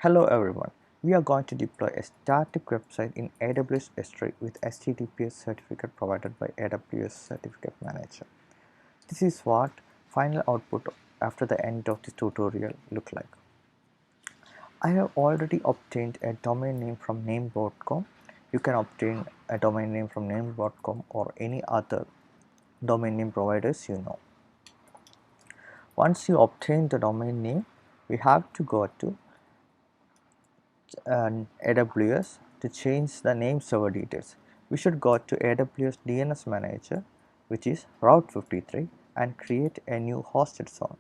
Hello everyone, we are going to deploy a static website in AWS S3 with HTTPS certificate provided by AWS Certificate Manager. This is what final output after the end of this tutorial look like. I have already obtained a domain name from name.com. You can obtain a domain name from name.com or any other domain name providers you know. Once you obtain the domain name, we have to go to AWS to change the name server details. We should go to AWS DNS Manager, which is Route 53, and create a new hosted zone.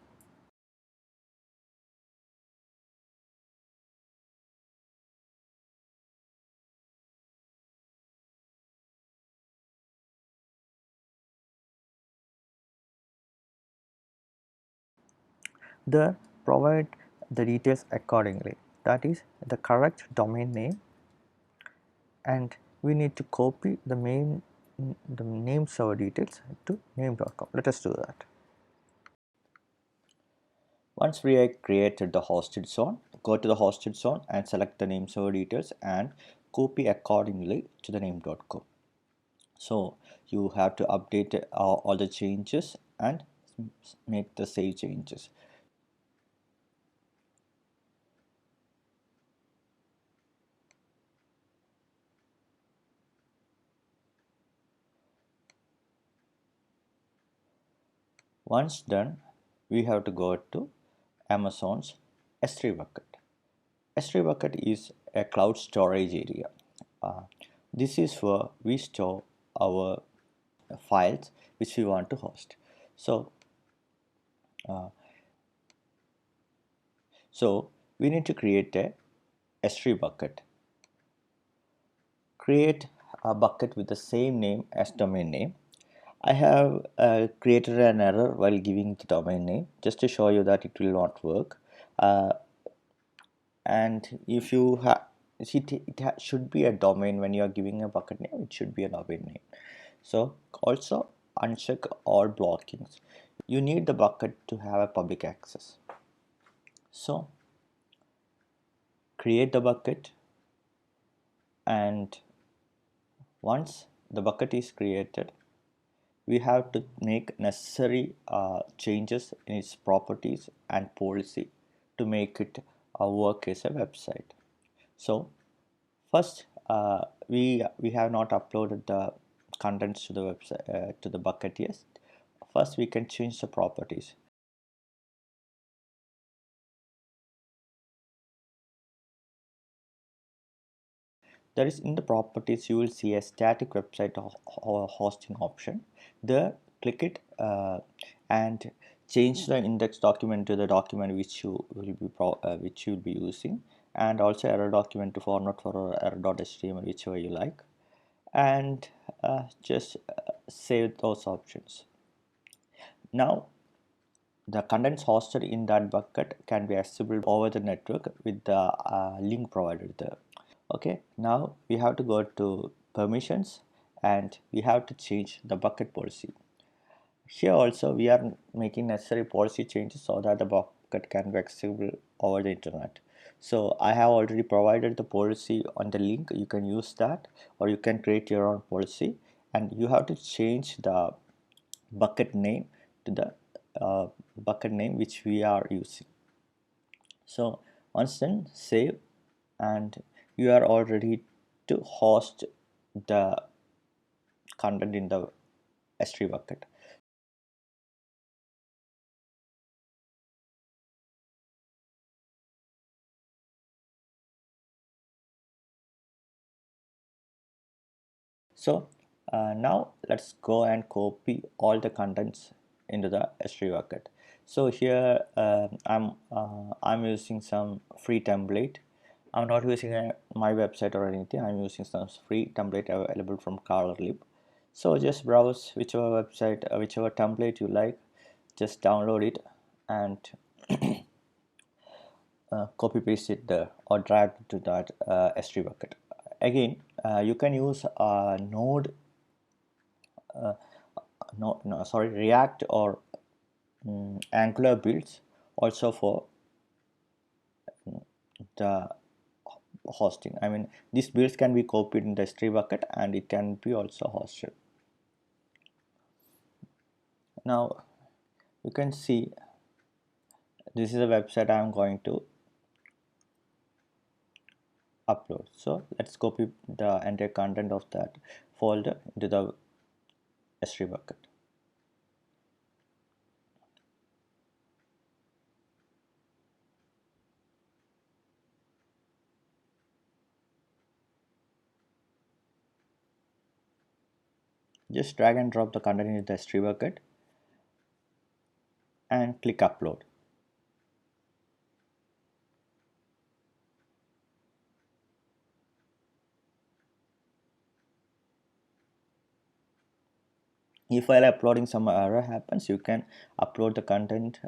There, provide the details accordingly. That is the correct domain name, and we need to copy the name server details to name.com. Let us do that. Once we have created the hosted zone, go to the hosted zone and select the name server details and copy accordingly to the name.com. So you have to update all the changes and make the save changes. Once done, we have to go to Amazon's S3 bucket. S3 bucket is a cloud storage area. Uh, this is where we store our files which we want to host. Uh, so we need to create a S3 bucket. Create a bucket with the same name as domain name. I have created an error while giving the domain name just to show you that it will not work. And if you have, should be a domain when you are giving a bucket name, it should be a domain name. So also uncheck all blockings. You need the bucket to have a public access. So create the bucket, and once the bucket is created, we have to make necessary changes in its properties and policy to make it work as a website. So first, we have not uploaded the contents to the website to the bucket yet. First, we can change the properties. There is in the properties you will see a static website or hosting option. There, click it and change the index document to the document which you will be which you will be using, and also error document to format for error.html, whichever you like, and just save those options. Now the contents hosted in that bucket can be accessible over the network with the link provided there. Okay, now we have to go to permissions and we have to change the bucket policy. Here also we are making necessary policy changes so that the bucket can be accessible over the internet. So I have already provided the policy on the link. You can use that or you can create your own policy, and you have to change the bucket name to the bucket name which we are using. So once then, save, and you are all ready to host the content in the S3 bucket. So now let's go and copy all the contents into the S3 bucket. So here I'm using some free template. I'm not using my website or anything. I'm using some free template available from ColorLib. So just browse whichever website, whichever template you like, just download it and copy paste it there or drag to that S3 bucket. Again, you can use Node, no, sorry, React or Angular builds also for the hosting. I mean, these builds can be copied in the S3 bucket and it can be also hosted. Now you can see this is a website I am going to upload. So let's copy the entire content of that folder into the S3 bucket. Just drag and drop the content into the S3 bucket and click upload. If while uploading some error happens, you can upload the content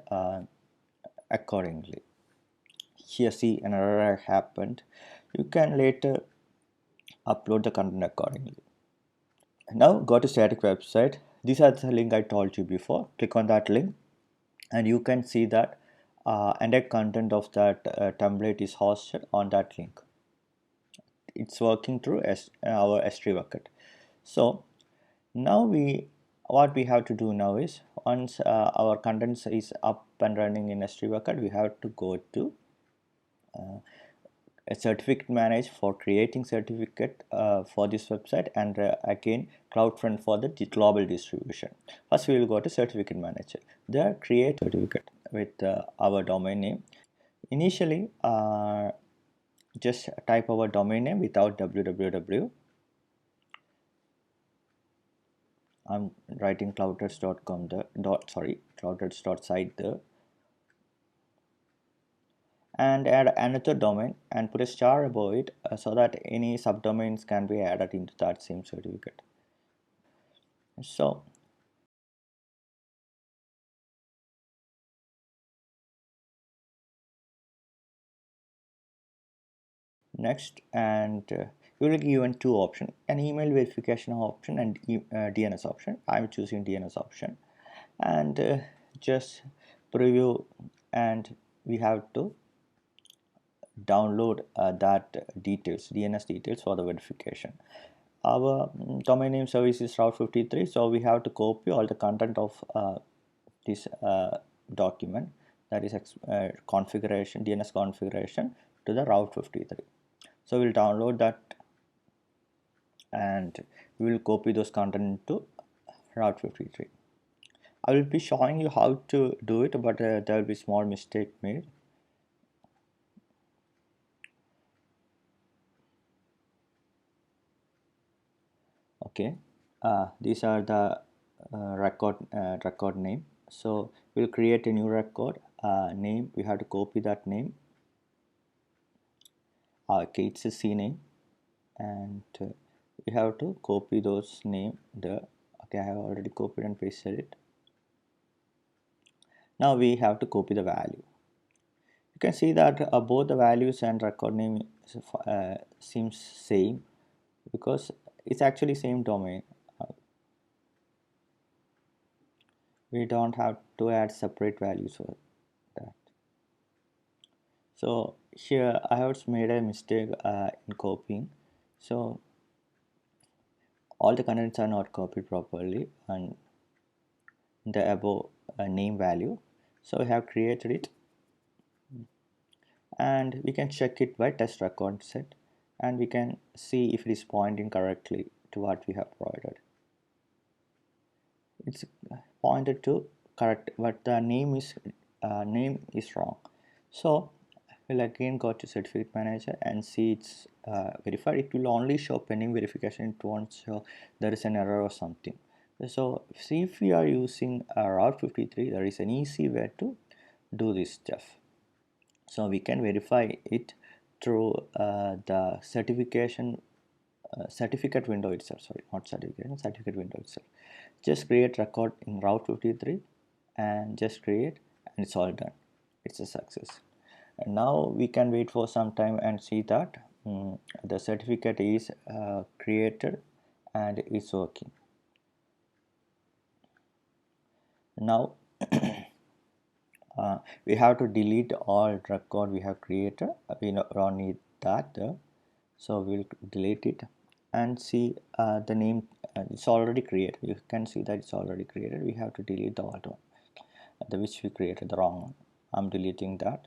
accordingly. Here see an error happened. You can later upload the content accordingly. Now go to static website. These are the link I told you before. Click on that link and you can see that entire content of that template is hosted on that link. It's working through our S3 bucket. So now what we have to do now is, once our contents is up and running in S3 bucket, we have to go to a certificate manager for creating certificate for this website, and again CloudFront for the global distribution. First we will go to certificate manager. There create certificate with our domain name. Initially just type our domain name without www. I'm writing cloudreds.com the cloudreds.site there, and add another domain and put a star above it so that any subdomains can be added into that same certificate. So next, and you will be given two options: an email verification option and DNS option. I'm choosing DNS option, and just preview, and we have to download that DNS details for the verification. Our domain name service is Route 53, so we have to copy all the content of this document, that is configuration, DNS configuration, to the Route 53. So we'll download that and we will copy those content into Route 53. I will be showing you how to do it, but there will be small mistake made. Okay, these are the record name. So we'll create a new record name. We have to copy that name. Okay, it's a C name, and we have to copy those name there. Okay, I have already copied and pasted it. Now we have to copy the value. You can see that both the values and record name seems same, because it's actually same domain. We don't have to add separate values for that. So here I have made a mistake in copying. So all the contents are not copied properly and the above name value. So we have created it, and we can check it by test record set, and we can see if it is pointing correctly to what we have provided. It's pointed to correct, but the name is wrong. So we'll again go to certificate manager and see it's verified. It will only show pending verification. It won't show there is an error or something. So see, if we are using Route 53, there is an easy way to do this stuff. So we can verify it through the certificate window itself. Sorry, not certificate window itself. Just create record in Route 53 and just create, and it's all done. It's a success. And now we can wait for some time and see that the certificate is created and it's working. Now we have to delete all record we have created. We don't need that, so we'll delete it and see the name. It's already created. You can see that it's already created. We have to delete the old one, the which we created the wrong one. I'm deleting that.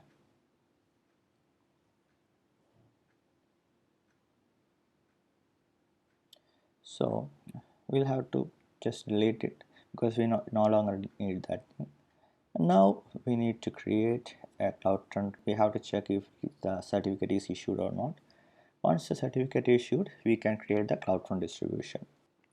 So we'll have to just delete it because we no longer need that thing. Now we need to create a CloudFront. We have to check if the certificate is issued or not. Once the certificate is issued, we can create the CloudFront distribution.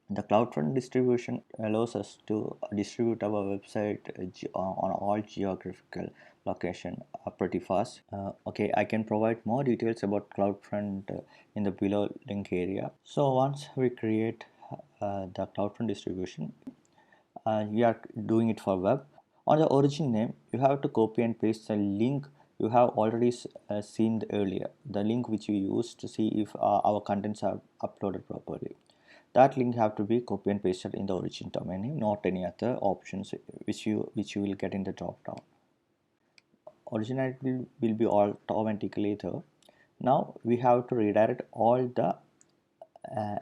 The CloudFront distribution allows us to distribute our website on all geographical location pretty fast. Okay, I can provide more details about CloudFront in the below link area. So once we create the CloudFront distribution, we are doing it for web. On the origin name, you have to copy and paste the link you have already seen earlier, the link which you used to see if our contents are uploaded properly. That link have to be copy and pasted in the origin domain name, not any other options which you will get in the drop down. Originality will be automatically there. Now we have to redirect all the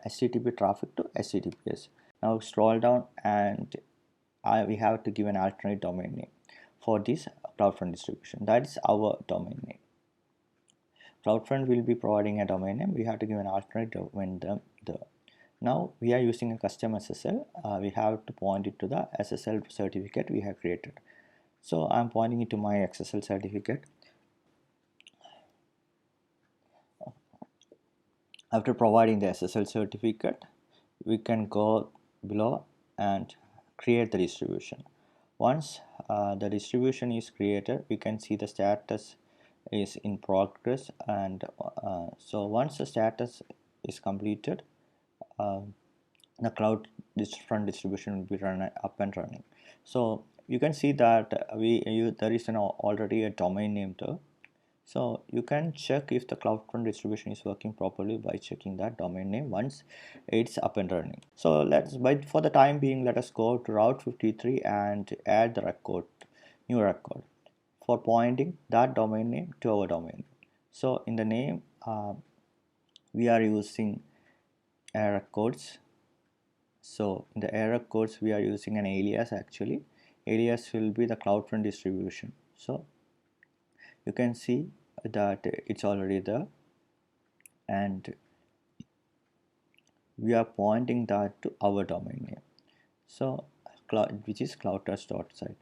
HTTP traffic to HTTPS. Now scroll down and we have to give an alternate domain name for this CloudFront distribution. That is our domain name. CloudFront will be providing a domain name. We have to give an alternate domain name there. Now we are using a custom SSL. We have to point it to the SSL certificate we have created. So I'm pointing it to my SSL certificate. After providing the SSL certificate, we can go below and create the distribution. Once the distribution is created, we can see the status is in progress, and so once the status is completed, the CloudFront distribution will be up and running. So you can see that there is already a domain name there. So you can check if the CloudFront distribution is working properly by checking that domain name once it's up and running. So for the time being, let us go to Route 53 and add the new record for pointing that domain name to our domain. So in the name, we are using records. So in the records, we are using an alias actually. Alias will be the CloudFront distribution. So you can see that it's already there, and we are pointing that to our domain name, so which is cloudtest.site.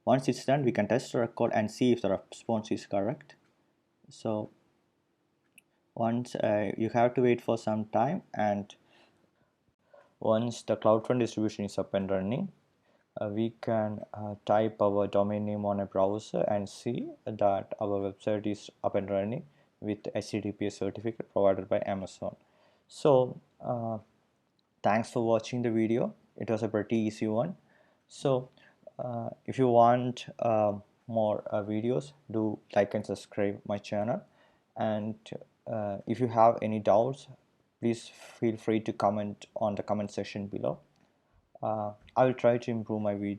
Once it's done, we can test the record and see if the response is correct. So once you have to wait for some time, and once the CloudFront distribution is up and running, we can type our domain name on a browser and see that our website is up and running with HTTPS certificate provided by Amazon. So thanks for watching the video. It was a pretty easy one. So if you want more videos, do like and subscribe my channel, and if you have any doubts, please feel free to comment on the comment section below. I will try to improve my video.